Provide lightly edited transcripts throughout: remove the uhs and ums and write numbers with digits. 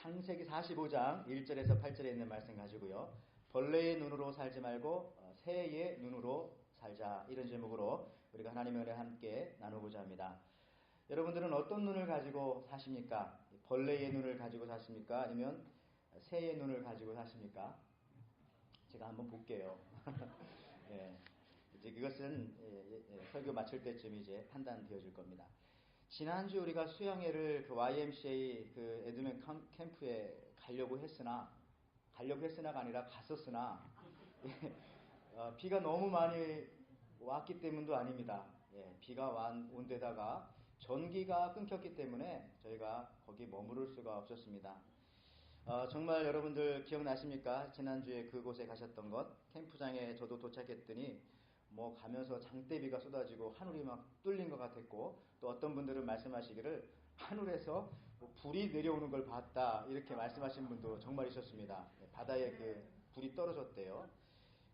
창세기 45장 1절에서 8절에 있는 말씀 가지고요. 벌레의 눈으로 살지 말고 새의 눈으로 살자, 이런 제목으로 우리가 하나님의 은혜 함께 나누고자 합니다. 여러분들은 어떤 눈을 가지고 사십니까? 벌레의 눈을 가지고 사십니까? 아니면 새의 눈을 가지고 사십니까? 제가 한번 볼게요. 예, 이제 그것은 설교 마칠 때쯤 이제 판단되어질 겁니다. 지난주 우리가 수양회를 그 YMCA 그 에드맨 캠프에 가려고 했으나가 아니라 갔었으나 비가 너무 많이 왔기 때문도 아닙니다. 비가 온 데다가 전기가 끊겼기 때문에 저희가 거기 머무를 수가 없었습니다. 정말 여러분들 기억나십니까? 지난주에 그곳에 가셨던 것, 캠프장에 저도 도착했더니 가면서 장대비가 쏟아지고 하늘이 막 뚫린 것 같았고, 또 어떤 분들은 말씀하시기를 하늘에서 불이 내려오는 걸 봤다, 이렇게 말씀하신 분도 정말 있었습니다. 바다에 그 불이 떨어졌대요.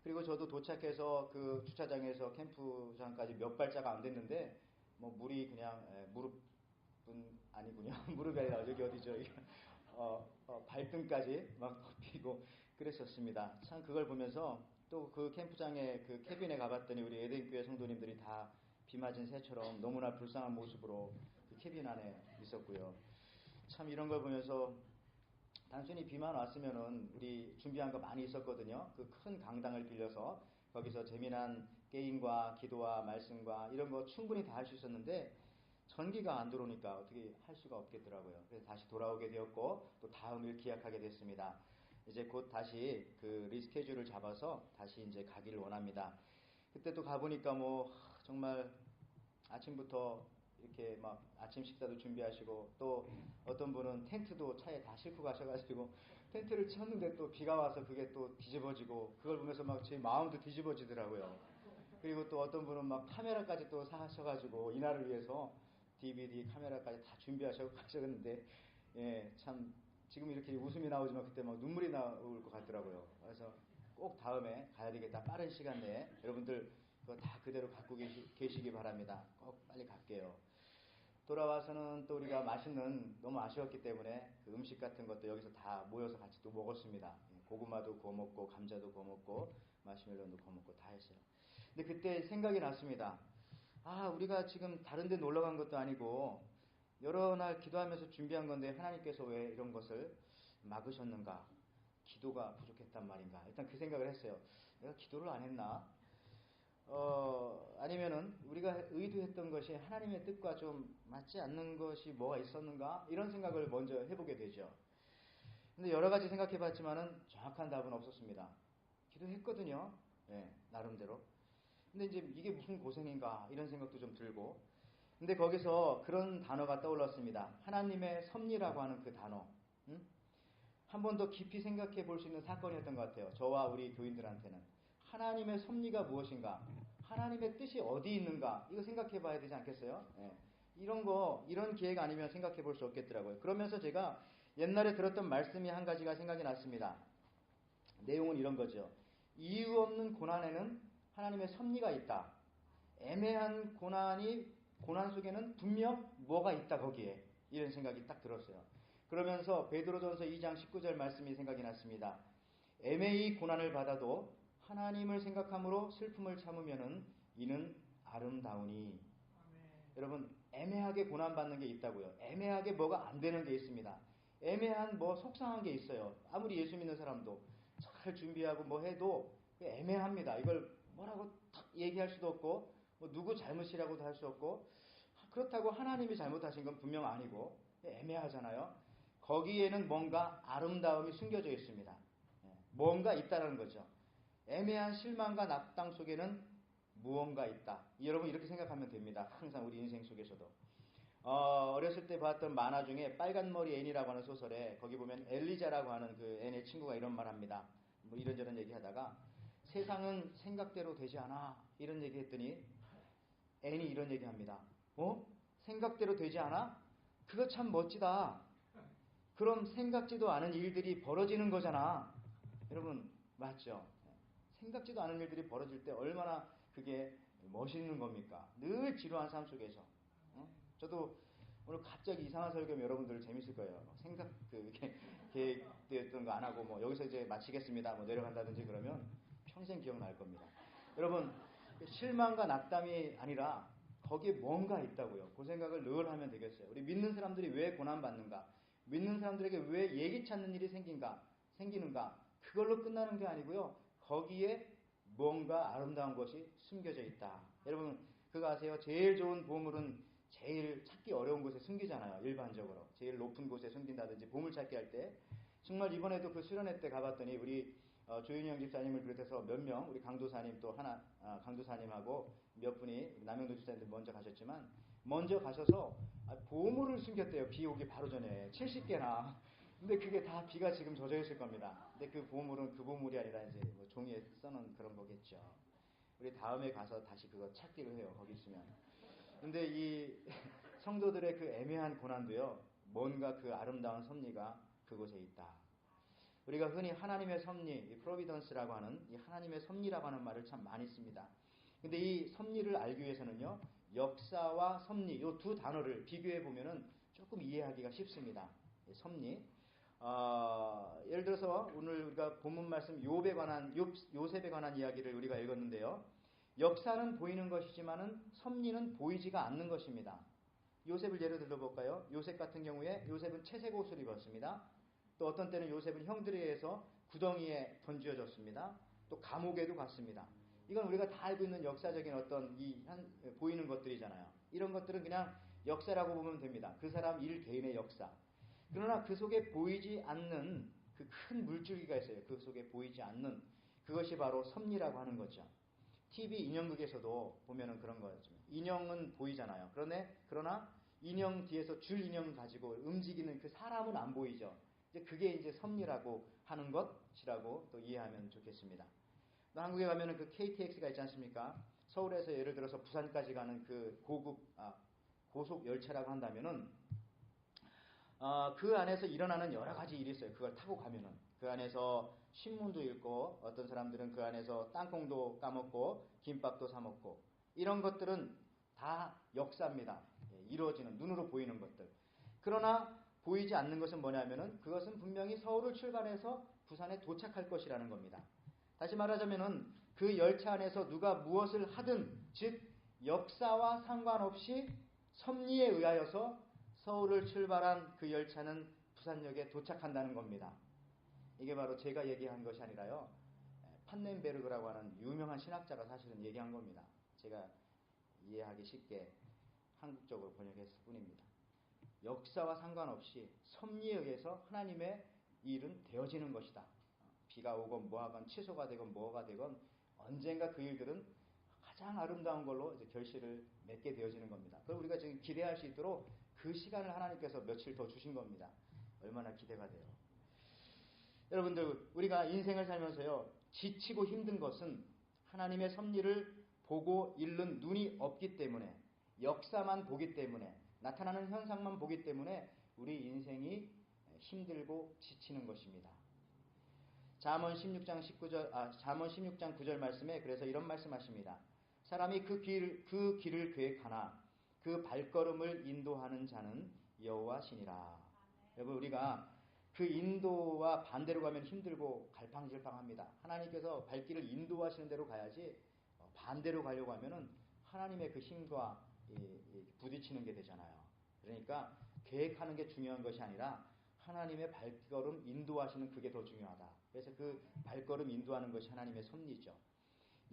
그리고 저도 도착해서 그 주차장에서 캠프장까지 몇 발자가 안 됐는데 물이 그냥 무릎은 아니군요. 무릎이 아니라 여기 어디죠? 발등까지 막 덮이고 그랬었습니다. 참 그걸 보면서 또 그 캠프장에 그 캐빈에 가봤더니 우리 에덴교회 성도님들이 다 비 맞은 새처럼 너무나 불쌍한 모습으로 그 캐빈 안에 있었고요. 참 이런 걸 보면서 단순히 비만 왔으면은 우리 준비한 거 많이 있었거든요. 그 큰 강당을 빌려서 거기서 재미난 게임과 기도와 말씀과 이런 거 충분히 다 할 수 있었는데 전기가 안 들어오니까 어떻게 할 수가 없겠더라고요. 그래서 다시 돌아오게 되었고 또 다음을 기약하게 됐습니다. 이제 곧 다시 그 리스케줄을 잡아서 다시 이제 가기를 원합니다. 그때 또 가보니까 정말 아침부터 이렇게 막 아침 식사도 준비하시고, 또 어떤 분은 텐트도 차에 다 싣고 가셔가지고 텐트를 쳤는데 또 비가 와서 그게 또 뒤집어지고, 그걸 보면서 막 제 마음도 뒤집어지더라고요. 그리고 또 어떤 분은 막 카메라까지 또 사셔가지고 이날을 위해서 DVD 카메라까지 다 준비하셔서 가셨는데, 참 지금 이렇게 웃음이 나오지만 그때 막 눈물이 나올 것 같더라고요. 그래서 꼭 다음에 가야 되겠다. 빠른 시간 내에 여러분들 그거 다 그대로 갖고 계시기 바랍니다. 꼭 빨리 갈게요. 돌아와서는 또 우리가 너무 아쉬웠기 때문에 그 음식 같은 것도 여기서 다 모여서 같이 또 먹었습니다. 고구마도 구워 먹고 감자도 구워 먹고 마시멜로도 구워 먹고 다 했어요. 근데 그때 생각이 났습니다. 우리가 지금 다른 데 놀러 간 것도 아니고 여러 날 기도하면서 준비한 건데 하나님께서 왜 이런 것을 막으셨는가? 기도가 부족했단 말인가? 일단 그 생각을 했어요. 내가 기도를 안 했나? 아니면은 우리가 의도했던 것이 하나님의 뜻과 좀 맞지 않는 것이 뭐가 있었는가? 이런 생각을 먼저 해보게 되죠. 근데 여러 가지 생각해 봤지만은 정확한 답은 없었습니다. 기도했거든요. 나름대로. 근데 이제 이게 무슨 고생인가? 이런 생각도 좀 들고. 근데 거기서 그런 단어가 떠올랐습니다. 하나님의 섭리라고 하는 그 단어. 한 번 더 깊이 생각해 볼 수 있는 사건이었던 것 같아요. 저와 우리 교인들한테는. 하나님의 섭리가 무엇인가? 하나님의 뜻이 어디 있는가? 이거 생각해 봐야 되지 않겠어요? 이런 기회가 아니면 생각해 볼 수 없겠더라고요. 그러면서 제가 옛날에 들었던 말씀이 한 가지가 생각이 났습니다. 내용은 이런 거죠. 이유 없는 고난에는 하나님의 섭리가 있다. 애매한 고난 속에는 분명 뭐가 있다, 거기에. 이런 생각이 딱 들었어요. 그러면서 베드로전서 2장 19절 말씀이 생각이 났습니다. 애매히 고난을 받아도 하나님을 생각함으로 슬픔을 참으면은 이는 아름다우니. 여러분, 애매하게 고난받는 게 있다고요. 애매하게 뭐가 안 되는 게 있습니다. 애매한 속상한 게 있어요. 아무리 예수 믿는 사람도 잘 준비하고 해도 애매합니다. 이걸 뭐라고 탁 얘기할 수도 없고 누구 잘못이라고도 할 수 없고, 그렇다고 하나님이 잘못하신 건 분명 아니고 애매하잖아요. 거기에는 뭔가 아름다움이 숨겨져 있습니다. 뭔가 있다는 거죠. 애매한 실망과 낙담 속에는 무언가 있다. 여러분 이렇게 생각하면 됩니다. 항상 우리 인생 속에서도. 어렸을 때 봤던 만화 중에 빨간머리 앤이라고 하는 소설에 거기 보면 엘리자라고 하는 그 앤의 친구가 이런 말 합니다. 이런저런 얘기하다가 세상은 생각대로 되지 않아. 이런 얘기 했더니 앤이 이런 얘기 합니다. 생각대로 되지 않아? 그거 참 멋지다. 그럼 생각지도 않은 일들이 벌어지는 거잖아. 여러분 맞죠? 생각지도 않은 일들이 벌어질 때 얼마나 그게 멋있는 겁니까? 늘 지루한 삶 속에서. 저도 오늘 갑자기 이상한 설교면 여러분들 재밌을 거예요. 이렇게 계획되었던 거 안 하고 뭐 여기서 이제 마치겠습니다. 뭐 내려간다든지 그러면 평생 기억날 겁니다. 여러분, 실망과 낙담이 아니라 거기에 뭔가 있다고요. 그 생각을 늘 하면 되겠어요. 우리 믿는 사람들이 왜 고난받는가? 믿는 사람들에게 왜 예기치 않는 일이 생기는가? 그걸로 끝나는 게 아니고요. 거기에 뭔가 아름다운 것이 숨겨져 있다. 여러분, 그거 아세요? 제일 좋은 보물은 제일 찾기 어려운 곳에 숨기잖아요. 일반적으로. 제일 높은 곳에 숨긴다든지 보물찾기 할 때. 정말 이번에도 그 수련회 때 가봤더니 우리 조윤영 집사님을 비롯해서 몇 명, 우리 강도사님 또 하나, 강도사님하고 몇 분이 남영도 집사님들 먼저 가셨지만 먼저 가셔서 보물을 숨겼대요. 비 오기 바로 전에 70개나. 근데 그게 다 비가 지금 젖어 있을 겁니다. 근데 그 보물은 그 보물이 아니라 이제 뭐 종이에 써놓은 그런 거겠죠. 우리 다음에 가서 다시 그거 찾기로 해요. 거기 있으면. 근데 이 성도들의 그 애매한 고난도요. 뭔가 그 아름다운 섭리가 그곳에 있다. 우리가 흔히 하나님의 섭리, 이 프로비던스라고 하는 이 하나님의 섭리라고 하는 말을 참 많이 씁니다. 근데 이 섭리를 알기 위해서는요. 역사와 섭리, 이 두 단어를 비교해 보면은 조금 이해하기가 쉽습니다. 섭리. 예를 들어서 오늘 우리가 본문 말씀 요셉에 관한 이야기를 우리가 읽었는데요. 역사는 보이는 것이지만은 섭리는 보이지가 않는 것입니다. 요셉을 예로 들어볼까요? 요셉 같은 경우에 요셉은 채색 옷을 입었습니다. 또 어떤 때는 요셉은 형들에 의해서 구덩이에 던지어졌습니다. 또 감옥에도 갔습니다. 이건 우리가 다 알고 있는 역사적인 어떤 보이는 것들이잖아요. 이런 것들은 그냥 역사라고 보면 됩니다. 그 사람 일 개인의 역사. 그러나 그 속에 보이지 않는 그 큰 물줄기가 있어요. 그 속에 보이지 않는 그것이 바로 섭리라고 하는 거죠. TV 인형극에서도 보면은 그런 거죠. 인형은 보이잖아요. 그러나 인형 뒤에서 줄 인형 가지고 움직이는 그 사람은 안 보이죠. 이제 그게 이제 섭리라고 하는 것이라고 또 이해하면 좋겠습니다. 또 한국에 가면은 그 KTX가 있지 않습니까? 서울에서 예를 들어서 부산까지 가는 그 고속 열차라고 한다면은 그 안에서 일어나는 여러 가지 일이 있어요. 그걸 타고 가면은. 그 안에서 신문도 읽고, 어떤 사람들은 그 안에서 땅콩도 까먹고, 김밥도 사먹고, 이런 것들은 다 역사입니다. 이루어지는, 눈으로 보이는 것들. 그러나, 보이지 않는 것은 뭐냐면은, 그것은 분명히 서울을 출발해서 부산에 도착할 것이라는 겁니다. 다시 말하자면은, 그 열차 안에서 누가 무엇을 하든, 즉, 역사와 상관없이 섭리에 의하여서 서울을 출발한 그 열차는 부산역에 도착한다는 겁니다. 이게 바로 제가 얘기한 것이 아니라요. 판넨베르그라고 하는 유명한 신학자가 사실은 얘기한 겁니다. 제가 이해하기 쉽게 한국적으로 번역했을 뿐입니다. 역사와 상관없이 섭리에 의해서 하나님의 일은 되어지는 것이다. 비가 오건 뭐하건 취소가 되건 뭐가 되건 언젠가 그 일들은 가장 아름다운 걸로 이제 결실을 맺게 되어지는 겁니다. 그걸 우리가 지금 기대할 수 있도록 그 시간을 하나님께서 며칠 더 주신 겁니다. 얼마나 기대가 돼요. 여러분들, 우리가 인생을 살면서요, 지치고 힘든 것은 하나님의 섭리를 보고 읽는 눈이 없기 때문에, 역사만 보기 때문에, 나타나는 현상만 보기 때문에 우리 인생이 힘들고 지치는 것입니다. 잠언 16장 9절 말씀에 그래서 이런 말씀하십니다. 사람이 그 길을 계획하나 그 발걸음을 인도하는 자는 여호와시니라. 여러분, 우리가 그 인도와 반대로 가면 힘들고 갈팡질팡합니다. 하나님께서 발길을 인도하시는 대로 가야지 반대로 가려고 하면은 하나님의 그 힘과 부딪히는 게 되잖아요. 그러니까 계획하는 게 중요한 것이 아니라 하나님의 발걸음 인도하시는 그게 더 중요하다. 그래서 그 발걸음 인도하는 것이 하나님의 섭리죠.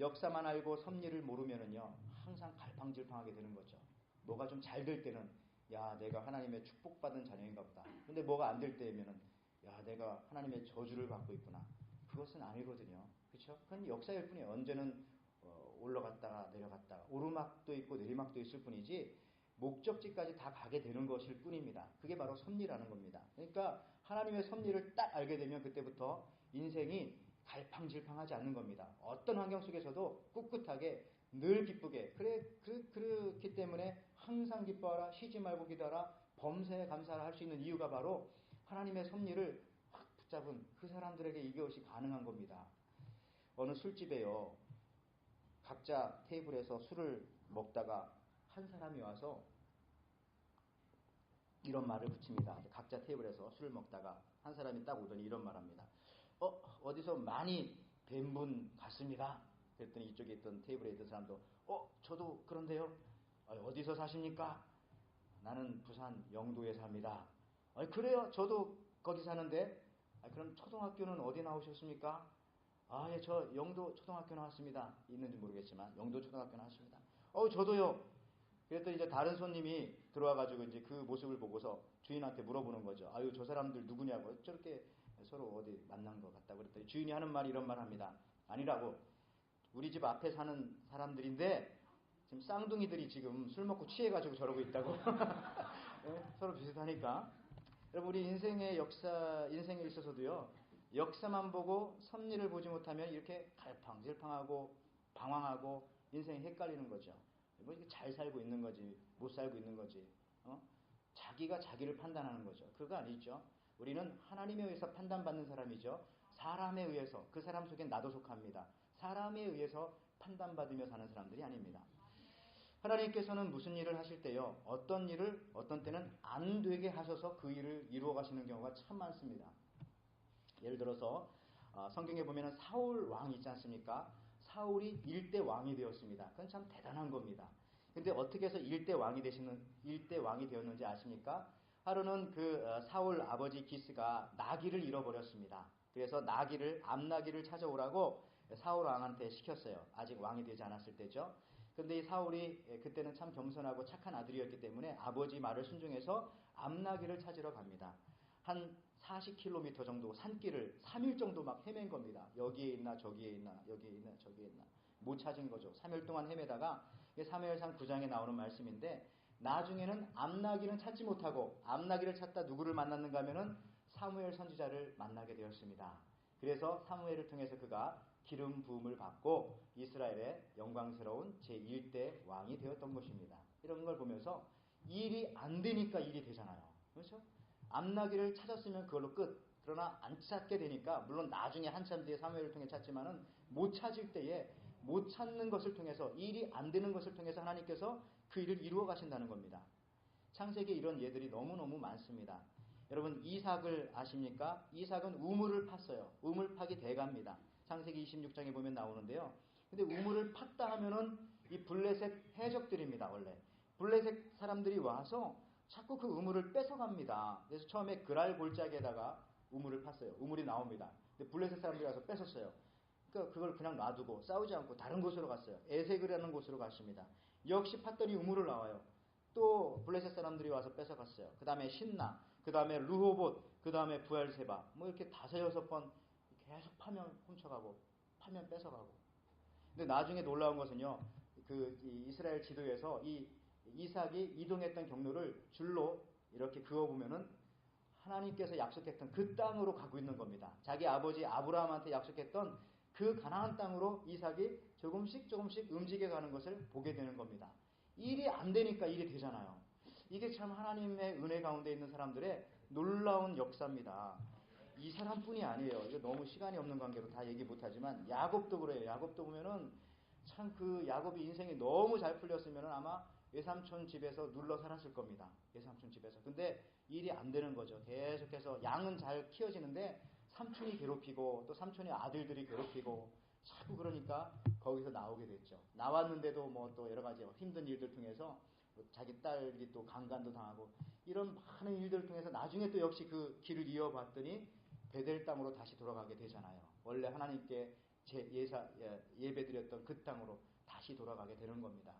역사만 알고 섭리를 모르면은요, 항상 갈팡질팡하게 되는 거죠. 뭐가 좀 잘 될 때는, 야, 내가 하나님의 축복받은 자녀인가 보다. 근데 뭐가 안 될 때면은, 야, 내가 하나님의 저주를 받고 있구나. 그것은 아니거든요. 그렇죠? 그건 역사일 뿐이에요. 언제는 올라갔다가 내려갔다가 오르막도 있고 내리막도 있을 뿐이지 목적지까지 다 가게 되는 것일 뿐입니다. 그게 바로 섭리라는 겁니다. 그러니까 하나님의 섭리를 딱 알게 되면 그때부터 인생이 갈팡질팡하지 않는 겁니다. 어떤 환경 속에서도 꿋꿋하게 늘 기쁘게 그렇기 때문에 항상 기뻐하라, 쉬지 말고 기도하라, 범사에 감사를 할 수 있는 이유가 바로 하나님의 섭리를 확 붙잡은 그 사람들에게 이것이 가능한 겁니다. 어느 술집에요, 각자 테이블에서 술을 먹다가 한 사람이 와서 이런 말을 붙입니다. 각자 테이블에서 술을 먹다가 한 사람이 딱 오더니 이런 말합니다. 어디서 많이 뵌 분 같습니다. 그랬더니 이쪽에 있던 테이블에 있던 사람도 저도 그런데요. 어디서 사십니까? 나는 부산 영도에 삽니다. 그래요? 저도 거기 사는데. 그럼 초등학교는 어디 나오셨습니까? 예, 저 영도 초등학교 나왔습니다. 있는지 모르겠지만 영도 초등학교 나왔습니다. 저도요. 그랬더니 이제 다른 손님이 들어와가지고 이제 그 모습을 보고서 주인한테 물어보는 거죠. 아유, 저 사람들 누구냐고. 저렇게 서로 어디 만난 것 같다고. 그랬더니 주인이 하는 말이 이런 말 합니다. 아니라고. 우리 집 앞에 사는 사람들인데 지금 쌍둥이들이 지금 술 먹고 취해가지고 저러고 있다고. 네, 서로 비슷하니까. 여러분, 우리 인생의 인생에 있어서도요, 역사만 보고 섭리를 보지 못하면 이렇게 갈팡질팡하고 방황하고 인생이 헷갈리는 거죠. 뭐 이렇게 잘 살고 있는 거지, 못 살고 있는 거지. 자기가 자기를 판단하는 거죠. 그거 아니죠. 우리는 하나님에 의해서 판단받는 사람이죠. 사람에 의해서, 그 사람 속엔 나도 속합니다. 사람에 의해서 판단받으며 사는 사람들이 아닙니다. 하나님께서는 무슨 일을 하실 때요, 어떤 일을 어떤 때는 안 되게 하셔서 그 일을 이루어 가시는 경우가 참 많습니다. 예를 들어서 성경에 보면 사울 왕이 있지 않습니까? 사울이 1대 왕이 되었습니다. 그건 참 대단한 겁니다. 근데 어떻게 해서 1대 왕이 되었는지 아십니까? 하루는 그 사울 아버지 기스가 나귀를 잃어버렸습니다. 그래서 암나귀를 찾아오라고 사울 왕한테 시켰어요. 아직 왕이 되지 않았을 때죠. 근데 이 사울이 그때는 참 겸손하고 착한 아들이었기 때문에 아버지 말을 순종해서 암나귀를 찾으러 갑니다. 한 40km 정도 산길을 3일 정도 막 헤맨 겁니다. 여기에 있나 저기에 있나 여기에 있나 저기에 있나 못 찾은 거죠. 3일 동안 헤매다가 사무엘상 9장에 나오는 말씀인데, 나중에는 암나귀는 찾지 못하고 암나귀를 찾다 누구를 만났는가 하면은 사무엘 선지자를 만나게 되었습니다. 그래서 사무엘을 통해서 그가 기름 부음을 받고 이스라엘의 영광스러운 제1대 왕이 되었던 것입니다. 이런 걸 보면서 일이 안 되니까 일이 되잖아요. 그렇죠? 암나귀를 찾았으면 그걸로 끝. 그러나 안 찾게 되니까, 물론 나중에 한참 뒤에 사무엘을 통해 찾지만은 못 찾을 때에 못 찾는 것을 통해서, 일이 안 되는 것을 통해서 하나님께서 그 일을 이루어 가신다는 겁니다. 창세기에 이런 예들이 너무너무 많습니다. 여러분, 이삭을 아십니까? 이삭은 우물을 팠어요. 우물 파기 대가입니다. 창세기 26장에 보면 나오는데요. 근데 우물을 팠다 하면은 이 블레셋 해적들입니다. 원래 블레셋 사람들이 와서 자꾸 그 우물을 뺏어갑니다. 그래서 처음에 그랄 골짜기에다가 우물을 팠어요. 우물이 나옵니다. 근데 블레셋 사람들이 와서 뺏었어요. 그러니까 그걸 그냥 놔두고 싸우지 않고 다른 곳으로 갔어요. 에색이라는 곳으로 갔습니다. 역시 팠더니 우물을 나와요. 또 블레셋 사람들이 와서 뺏어갔어요. 그 다음에 신나, 그 다음에 르호봇, 그 다음에 부엘세바, 뭐 이렇게 5-6번 계속 파면 훔쳐가고 파면 뺏어가고. 근데 나중에 놀라운 것은요, 그 이스라엘 지도에서 이 이삭이 이동했던 경로를 줄로 이렇게 그어보면은 하나님께서 약속했던 그 땅으로 가고 있는 겁니다. 자기 아버지 아브라함한테 약속했던 그 가나안 땅으로 이삭이 조금씩 움직여가는 것을 보게 되는 겁니다. 일이 안 되니까 일이 되잖아요. 이게 참 하나님의 은혜 가운데 있는 사람들의 놀라운 역사입니다. 이 사람뿐이 아니에요. 이거 너무 시간이 없는 관계로 다 얘기 못하지만 야곱도 그래요. 야곱도 보면은 참 그 야곱이 인생이 너무 잘 풀렸으면은 아마 외삼촌 집에서 눌러 살았을 겁니다. 외삼촌 집에서. 근데 일이 안 되는 거죠. 계속해서 양은 잘 키워지는데 삼촌이 괴롭히고 또 삼촌의 아들들이 괴롭히고 자꾸, 그러니까 거기서 나오게 됐죠. 나왔는데도 뭐 또 여러 가지 힘든 일들 통해서 자기 딸이 또 강간도 당하고 이런 많은 일들을 통해서 나중에 또 역시 그 길을 이어봤더니 베델 땅으로 다시 돌아가게 되잖아요. 원래 하나님께 예배드렸던 그 땅으로 다시 돌아가게 되는 겁니다.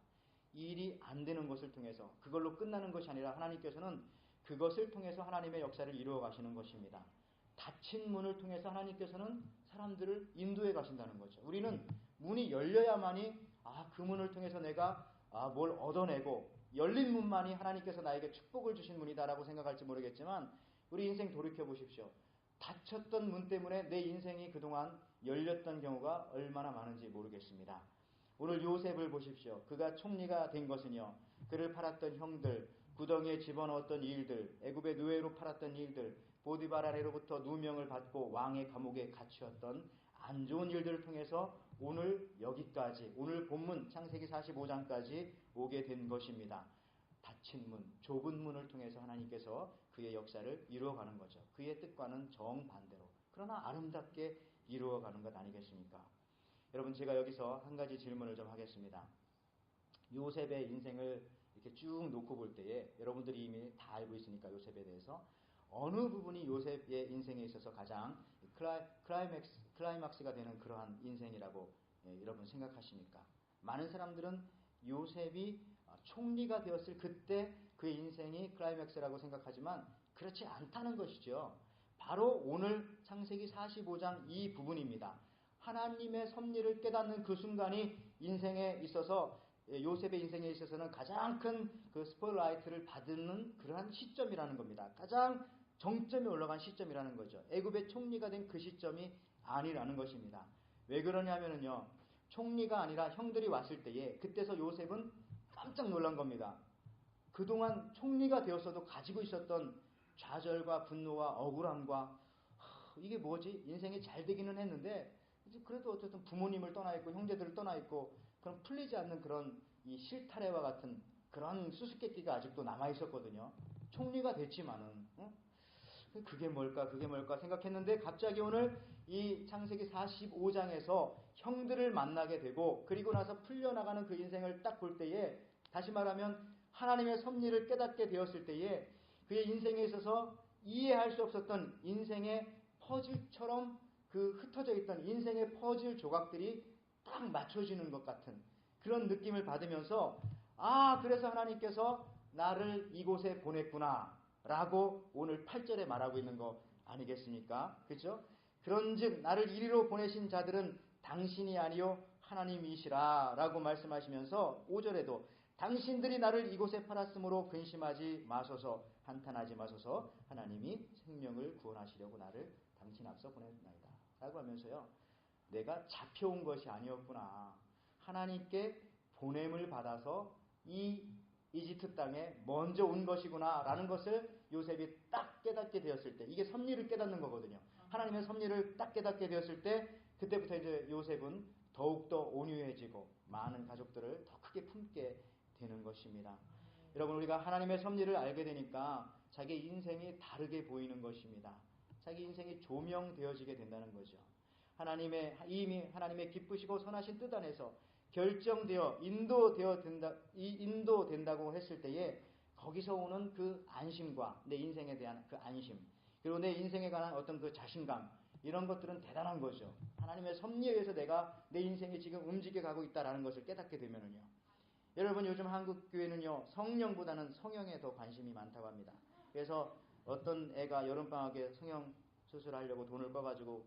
일이 안 되는 것을 통해서 그걸로 끝나는 것이 아니라 하나님께서는 그것을 통해서 하나님의 역사를 이루어 가시는 것입니다. 닫힌 문을 통해서 하나님께서는 사람들을 인도해 가신다는 거죠. 우리는 문이 열려야만이 그 문을 통해서 내가 뭘 얻어내고 열린 문만이 하나님께서 나에게 축복을 주신 문이다라고 생각할지 모르겠지만, 우리 인생 돌이켜 보십시오. 닫혔던 문 때문에 내 인생이 그동안 열렸던 경우가 얼마나 많은지 모르겠습니다. 오늘 요셉을 보십시오. 그가 총리가 된 것은요, 그를 팔았던 형들, 구덩이에 집어넣었던 일들, 애굽의 노예로 팔았던 일들, 보디발 아내로부터 누명을 받고 왕의 감옥에 갇혔던 안 좋은 일들을 통해서 오늘 여기까지, 오늘 본문 창세기 45장까지 오게 된 것입니다. 닫힌 문, 좁은 문을 통해서 하나님께서 그의 역사를 이루어가는 거죠. 그의 뜻과는 정반대로. 그러나 아름답게 이루어가는 것 아니겠습니까? 여러분, 제가 여기서 한 가지 질문을 좀 하겠습니다. 요셉의 인생을 이렇게 쭉 놓고 볼 때에 여러분들이 이미 다 알고 있으니까 요셉에 대해서 어느 부분이 요셉의 인생에 있어서 가장 클라이막스가 되는 그러한 인생이라고 여러분 생각하십니까? 많은 사람들은 요셉이 총리가 되었을 그때 그의 인생이 클라이맥스라고 생각하지만 그렇지 않다는 것이죠. 바로 오늘 창세기 45장 이 부분입니다. 하나님의 섭리를 깨닫는 그 순간이 인생에 있어서 요셉의 인생에 있어서는 가장 큰 그 스포트라이트를 받는 그러한 시점이라는 겁니다. 가장 정점에 올라간 시점이라는 거죠. 애굽의 총리가 된 그 시점이 아니라는 것입니다. 왜 그러냐면요, 총리가 아니라 형들이 왔을 때에 그때서 요셉은 깜짝 놀란 겁니다. 그동안 총리가 되었어도 가지고 있었던 좌절과 분노와 억울함과 이게 뭐지? 인생이 잘 되기는 했는데 그래도 어쨌든 부모님을 떠나 있고 형제들을 떠나 있고 그런 풀리지 않는 그런 이 실타래와 같은 그런 수수께끼가 아직도 남아 있었거든요. 총리가 됐지만은 그게 뭘까 생각했는데 갑자기 오늘 이 창세기 45장에서 형들을 만나게 되고 그리고 나서 풀려나가는 그 인생을 딱 볼 때에 다시 말하면 하나님의 섭리를 깨닫게 되었을 때에 그의 인생에 있어서 이해할 수 없었던 인생의 퍼즐처럼 그 흩어져 있던 인생의 퍼즐 조각들이 딱 맞춰지는 것 같은 그런 느낌을 받으면서 그래서 하나님께서 나를 이곳에 보냈구나 라고 오늘 8절에 말하고 있는 거 아니겠습니까? 그렇죠? 그런즉 나를 이리로 보내신 자들은 당신이 아니요 하나님이시라 라고 말씀하시면서 5절에도 당신들이 나를 이곳에 팔았으므로 근심하지 마소서, 한탄하지 마소서, 하나님이 생명을 구원하시려고 나를 당신 앞서 보냈나이다 라고 하면서요, 내가 잡혀온 것이 아니었구나, 하나님께 보냄을 받아서 이 이집트 땅에 먼저 온 것이구나 라는 것을 요셉이 딱 깨닫게 되었을 때, 이게 섭리를 깨닫는 거거든요. 하나님의 섭리를 딱 깨닫게 되었을 때 그때부터 이제 요셉은 더욱더 온유해지고 많은 가족들을 더 크게 품게 되는 것입니다. 여러분, 우리가 하나님의 섭리를 알게 되니까 자기 인생이 다르게 보이는 것입니다. 자기 인생이 조명되어지게 된다는 거죠. 이미 하나님의 기쁘시고 선하신 뜻 안에서 결정되어 인도된다고 했을 때에 거기서 오는 그 안심과 내 인생에 대한 그 안심, 그리고 내 인생에 관한 어떤 그 자신감, 이런 것들은 대단한 거죠. 하나님의 섭리에 의해서 내가 내 인생이 지금 움직여 가고 있다는 것을 깨닫게 되면은요. 여러분, 요즘 한국 교회는요, 성령보다는 성형에 더 관심이 많다고 합니다. 그래서 어떤 애가 여름방학에 성형 수술하려고 돈을 꺼가지고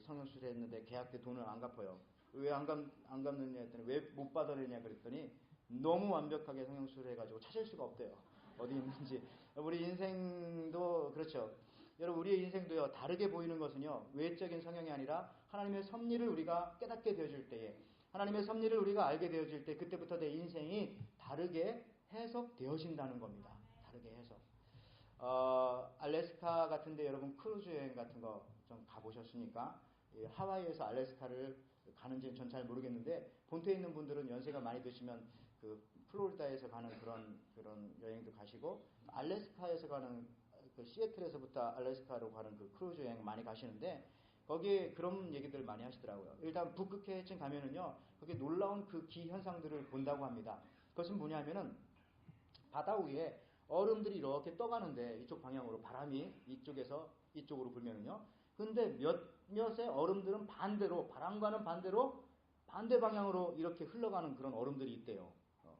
성형 수술했는데 계약 때 돈을 안 갚아요. 왜 안 갚느냐 했더니 왜 못 받아내냐 그랬더니 너무 완벽하게 성형 수술을 해가지고 찾을 수가 없대요. 어디 있는지. 우리 인생도 그렇죠. 여러분, 우리의 인생도요, 다르게 보이는 것은요, 외적인 성형이 아니라 하나님의 섭리를 우리가 깨닫게 되어질 때에, 하나님의 섭리를 우리가 알게 되어질 때 그때부터 내 인생이 다르게 해석되어진다는 겁니다. 다르게 해석. 알래스카 같은데 여러분 크루즈 여행 같은 거 좀 가보셨습니까? 하와이에서 알래스카를 가는지는 전 잘 모르겠는데 본토에 있는 분들은 연세가 많이 드시면 그 플로리다에서 가는 그런 여행도 가시고, 알래스카에서 가는 그 시애틀에서부터 알래스카로 가는 그 크루즈 여행 많이 가시는데 거기에 그런 얘기들 많이 하시더라고요. 일단 북극해층 가면은요, 거기 놀라운 그 기현상들을 본다고 합니다. 그것은 뭐냐면은 바다 위에 얼음들이 이렇게 떠가는데 이쪽 방향으로 바람이 이쪽에서 이쪽으로 불면은요. 근데 몇몇의 얼음들은 반대로, 바람과는 반대로 반대 방향으로 이렇게 흘러가는 그런 얼음들이 있대요.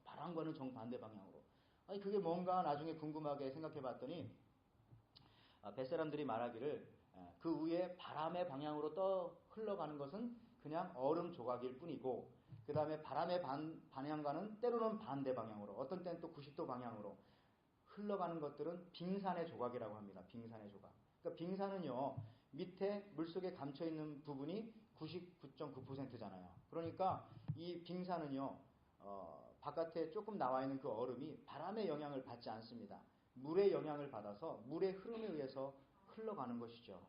바람과는 정반대 방향으로. 아니 그게 뭔가 나중에 궁금하게 생각해 봤더니 뱃사람들이 말하기를 그 위에 바람의 방향으로 떠 흘러가는 것은 그냥 얼음 조각일 뿐이고, 그 다음에 바람의 방향과는 때로는 반대 방향으로, 어떤 때는 또 90도 방향으로 흘러가는 것들은 빙산의 조각이라고 합니다. 빙산의 조각. 그러니까 빙산은요, 밑에 물속에 감춰있는 부분이 99.9%잖아요. 그러니까 이 빙산은요, 바깥에 조금 나와 있는 그 얼음이 바람의 영향을 받지 않습니다. 물의 영향을 받아서 물의 흐름에 의해서 흘러가는 것이죠.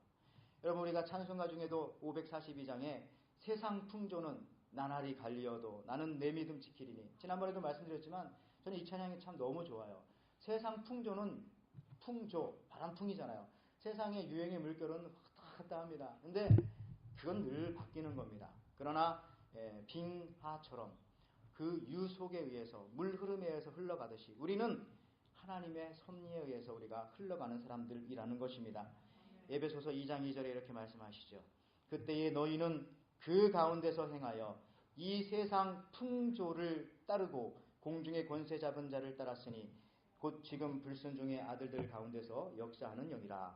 여러분, 우리가 찬송가 중에도 542장에 세상 풍조는 나날이 갈리어도 나는 내 믿음 지키리니, 지난번에도 말씀드렸지만 저는 이 찬양이 참 너무 좋아요. 세상 풍조는 풍조, 바람풍이잖아요. 세상의 유행의 물결은 왔다 갔다 합니다. 근데 그건 늘 바뀌는 겁니다. 그러나 빙하처럼 그 유 속에 의해서, 물 흐름에 의해서 흘러가듯이 우리는 하나님의 섭리에 의해서 우리가 흘러가는 사람들이라는 것입니다. 에베소서 2장 2절에 이렇게 말씀하시죠. 그때에 너희는 그 가운데서 행하여 이 세상 풍조를 따르고 공중의 권세 잡은 자를 따랐으니 곧 지금 불순종의 아들들 가운데서 역사하는 영이라.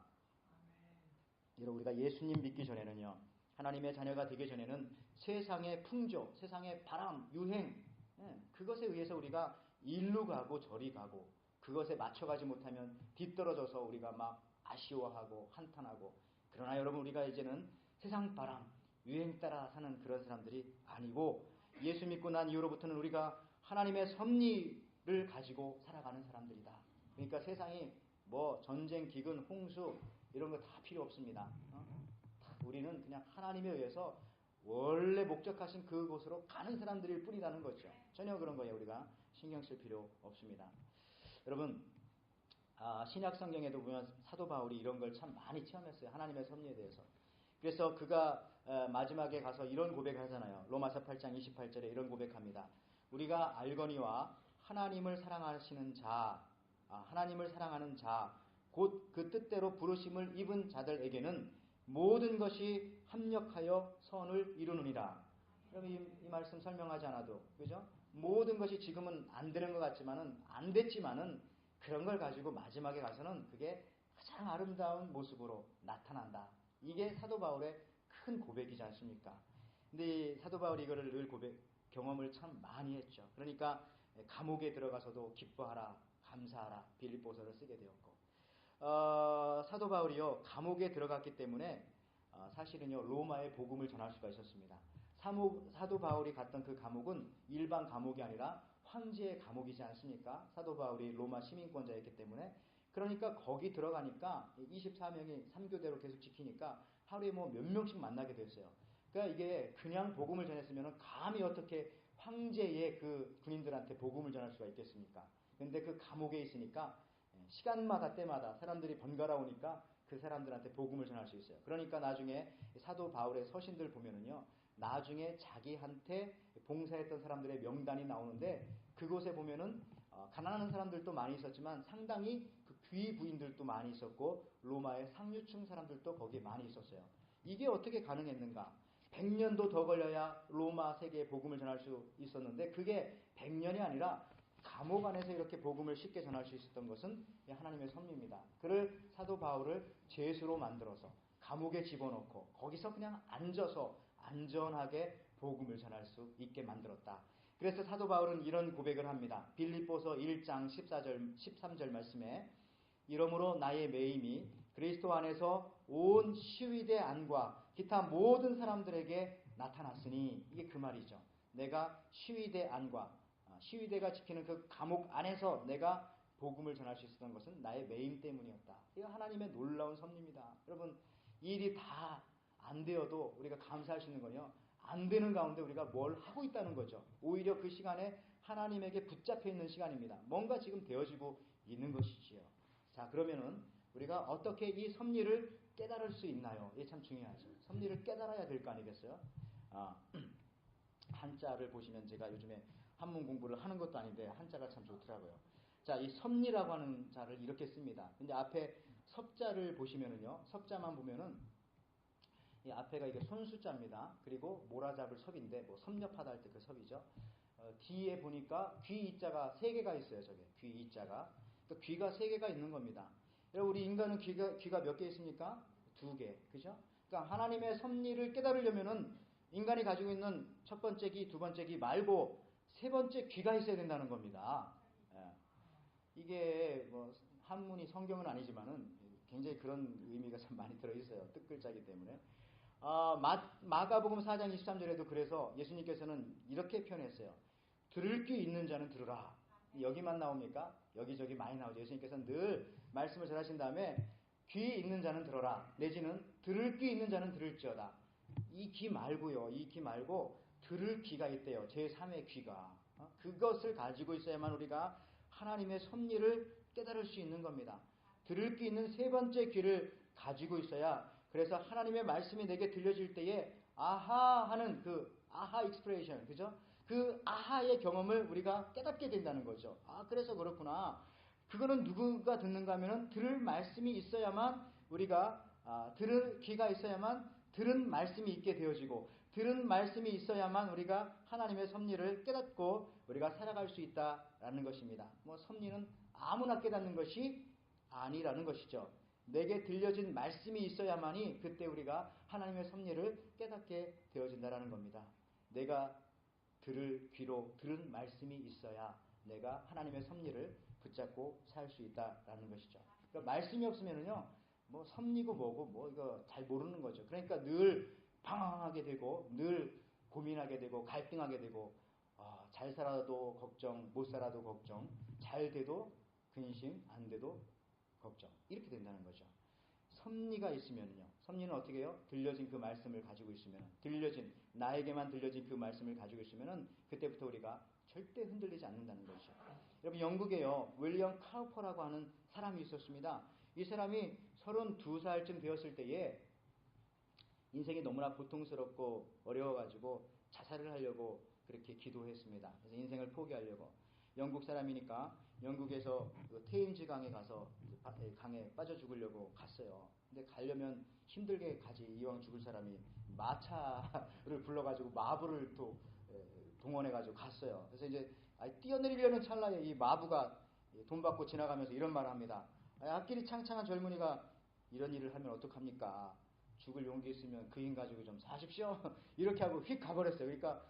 여러분, 우리가 예수님 믿기 전에는요, 하나님의 자녀가 되기 전에는 세상의 풍조, 세상의 바람, 유행, 그것에 의해서 우리가 일루 가고 저리 가고, 그것에 맞춰가지 못하면 뒤떨어져서 우리가 막 아쉬워하고 한탄하고. 그러나 여러분, 우리가 이제는 세상 바람, 유행 따라 사는 그런 사람들이 아니고, 예수 믿고 난 이후로부터는 우리가 하나님의 섭리를 가지고 살아가는 사람들이다. 그러니까 세상이 뭐 전쟁, 기근, 홍수 이런 거 다 필요 없습니다. 우리는 그냥 하나님에 의해서 원래 목적하신 그곳으로 가는 사람들일 뿐이라는 거죠. 전혀 그런 거에 우리가 신경 쓸 필요 없습니다. 여러분, 신약 성경에도 보면 사도 바울이 이런 걸 참 많이 체험했어요. 하나님의 섭리에 대해서. 그래서 그가 마지막에 가서 이런 고백을 하잖아요. 로마서 8장 28절에 이런 고백합니다. 우리가 알거니와 하나님을 사랑하시는 자, 하나님을 사랑하는 자, 곧 그 뜻대로 부르심을 입은 자들에게는 모든 것이 합력하여 선을 이루느니라. 그럼 이 말씀 설명하지 않아도, 그죠? 모든 것이 지금은 안 되는 것 같지만은, 안 됐지만은, 그런 걸 가지고 마지막에 가서는 그게 가장 아름다운 모습으로 나타난다. 이게 사도 바울의 큰 고백이지 않습니까? 근데 이 사도 바울이 이거를 늘 경험을 참 많이 했죠. 그러니까 감옥에 들어가서도 기뻐하라, 감사하라, 빌립보서를 쓰게 되었고, 사도 바울이요, 감옥에 들어갔기 때문에 사실은요, 로마의 복음을 전할 수가 있었습니다. 사도 바울이 갔던 그 감옥은 일반 감옥이 아니라 황제의 감옥이지 않습니까? 사도 바울이 로마 시민권자였기 때문에. 그러니까 거기 들어가니까 24명이 3교대로 계속 지키니까 하루에 뭐 몇 명씩 만나게 됐어요. 그러니까 이게 그냥 복음을 전했으면 감히 어떻게 황제의 그 군인들한테 복음을 전할 수가 있겠습니까? 근데 그 감옥에 있으니까 시간마다 때마다 사람들이 번갈아 오니까 그 사람들한테 복음을 전할 수 있어요. 그러니까 나중에 사도 바울의 서신들 보면은요, 나중에 자기한테 봉사했던 사람들의 명단이 나오는데, 그곳에 보면은 가난한 사람들도 많이 있었지만 상당히 그 귀부인들도 많이 있었고 로마의 상류층 사람들도 거기에 많이 있었어요. 이게 어떻게 가능했는가? 100년도 더 걸려야 로마 세계에 복음을 전할 수 있었는데, 그게 100년이 아니라 감옥 안에서 이렇게 복음을 쉽게 전할 수 있었던 것은 하나님의 섭리입니다. 그를 사도 바울을 죄수로 만들어서 감옥에 집어넣고 거기서 그냥 앉아서 안전하게 복음을 전할 수 있게 만들었다. 그래서 사도 바울은 이런 고백을 합니다. 빌립보서 1장 13절 말씀에 이러므로 나의 매임이 그리스도 안에서 온 시위대 안과 기타 모든 사람들에게 나타났으니, 이게 그 말이죠. 내가 시위대 안과, 시위대가 지키는 그 감옥 안에서 내가 복음을 전할 수 있었던 것은 나의 매임 때문이었다. 이거 하나님의 놀라운 섭리입니다. 여러분, 이 일이 다 안 되어도 우리가 감사할 수 있는 건요, 안 되는 가운데 우리가 뭘 하고 있다는 거죠. 오히려 그 시간에 하나님에게 붙잡혀 있는 시간입니다. 뭔가 지금 되어지고 있는 것이지요. 자, 그러면은 우리가 어떻게 이 섭리를 깨달을 수 있나요? 이게 참 중요하죠. 섭리를 깨달아야 될 거 아니겠어요? 한자를 보시면, 제가 요즘에 한문 공부를 하는 것도 아닌데 한자가 참 좋더라고요. 자, 이 섭리라고 하는 자를 이렇게 씁니다. 근데 앞에 섭자를 보시면은요, 섭자만 보면은 이 앞에가 이게 손수자입니다. 그리고 몰아잡을 섭인데, 뭐 섭렵하다 할 때 그 섭이죠. 뒤에 보니까 귀 이자가 3개가 있어요. 저게 귀 이자가. 그러니까 귀가 3개가 있는 겁니다. 여러분, 우리 인간은 귀가 몇 개 있습니까? 2개. 그죠? 그러니까 하나님의 섭리를 깨달으려면은 인간이 가지고 있는 첫 번째 귀, 두 번째 귀 말고 세 번째 귀가 있어야 된다는 겁니다. 이게 뭐 한문이 성경은 아니지만은 굉장히 그런 의미가 참 많이 들어있어요. 뜻글자이기 때문에. 마가복음 4장 23절에도 그래서 예수님께서는 이렇게 표현했어요. 들을 귀 있는 자는 들으라. 여기만 나옵니까? 여기저기 많이 나오죠. 예수님께서는 늘 말씀을 전하신 다음에 귀 있는 자는 들어라, 내지는 들을 귀 있는 자는 들을지어다. 이 귀 말고요. 이 귀 말고 들을 귀가 있대요. 제3의 귀가. 그것을 가지고 있어야만 우리가 하나님의 섭리를 깨달을 수 있는 겁니다. 들을 귀 있는 세 번째 귀를 가지고 있어야, 그래서 하나님의 말씀이 내게 들려질 때에 아하 하는 그 아하 익스프레이션, 그죠? 그 아하의 경험을 우리가 깨닫게 된다는 거죠. 아, 그래서 그렇구나. 그거는 누구가 듣는가 하면은 들을 말씀이 있어야만 우리가 들을 귀가 있어야만 들은 말씀이 있게 되어지고, 들은 말씀이 있어야만 우리가 하나님의 섭리를 깨닫고 우리가 살아갈 수 있다라는 것입니다. 뭐 섭리는 아무나 깨닫는 것이 아니라는 것이죠. 내게 들려진 말씀이 있어야만이 그때 우리가 하나님의 섭리를 깨닫게 되어진다라는 겁니다. 내가 들을 귀로 들은 말씀이 있어야 내가 하나님의 섭리를 붙잡고 살 수 있다라는 것이죠. 그러니까 말씀이 없으면은요, 뭐 섭리고 뭐고 뭐 이거 잘 모르는 거죠. 그러니까 늘 방황하게 되고, 늘 고민하게 되고, 갈등하게 되고, 잘 살아도 걱정, 못 살아도 걱정, 잘 돼도 근심, 안 돼도 걱정, 이렇게 된다는 거죠. 섭리가 있으면요, 섭리는 어떻게 해요? 들려진 그 말씀을 가지고 있으면, 나에게만 들려진 그 말씀을 가지고 있으면은 그때부터 우리가 절대 흔들리지 않는다는 것이죠. 여러분, 영국에요, 윌리엄 카우퍼라고 하는 사람이 있었습니다. 이 사람이 32살쯤 되었을 때에 인생이 너무나 고통스럽고 어려워가지고 자살을 하려고 그렇게 기도했습니다. 그래서 인생을 포기하려고. 영국 사람이니까 영국에서 그 테임즈 강에 가서 강에 빠져 죽으려고 갔어요. 근데 가려면 힘들게 가지. 이왕 죽을 사람이 마차를 불러가지고 마부를 또 동원해가지고 갔어요. 그래서 이제 뛰어내리려는 찰나에 이 마부가 돈 받고 지나가면서 이런 말을 합니다. 앞길이 창창한 젊은이가 이런 일을 하면 어떡합니까? 죽을 용기 있으면 그 힘 가지고 좀 사십시오. 이렇게 하고 휙 가버렸어요. 그러니까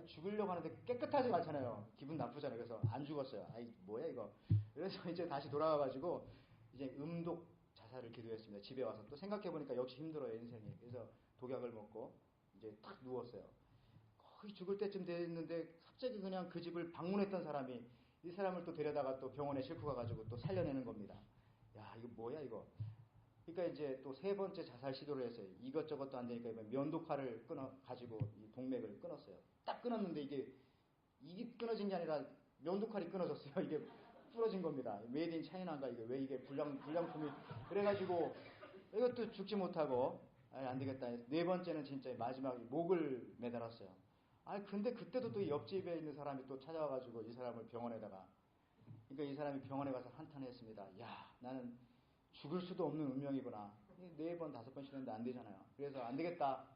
죽으려고 하는데 깨끗하지 않잖아요. 기분 나쁘잖아요. 그래서 안 죽었어요. 뭐야 이거. 그래서 이제 다시 돌아와가지고 이제 음독 자살을 기도했습니다. 집에 와서 또 생각해보니까 역시 힘들어요, 인생이. 그래서 독약을 먹고 이제 탁 누웠어요. 거의 죽을 때쯤 됐는데 갑자기 그냥 그 집을 방문했던 사람이 이 사람을 또 데려다가 또 병원에 싣고 가가지고 또 살려내는 겁니다. 야, 이거 뭐야 이거. 그러니까 이제 또 세 번째 자살 시도를 했어요. 이것저것도 안 되니까 면도칼을 가지고 이 동맥을 끊었어요. 딱 끊었는데 이게 끊어진 게 아니라 면도칼이 끊어졌어요. 이게 부러진 겁니다. 메이드 인 차이나인가 이게 왜 이게 불량품이. 그래가지고 이것도 죽지 못하고 안 되겠다. 네 번째는 진짜 마지막에 목을 매달았어요. 근데 그때도 또 옆집에 있는 사람이 또 찾아와가지고 이 사람을 병원에다가. 그러니까 이 사람이 병원에 가서 한탄했습니다. 야, 나는 죽을 수도 없는 운명이구나. 4번, 5번 쉬는데 안 되잖아요. 그래서 안 되겠다.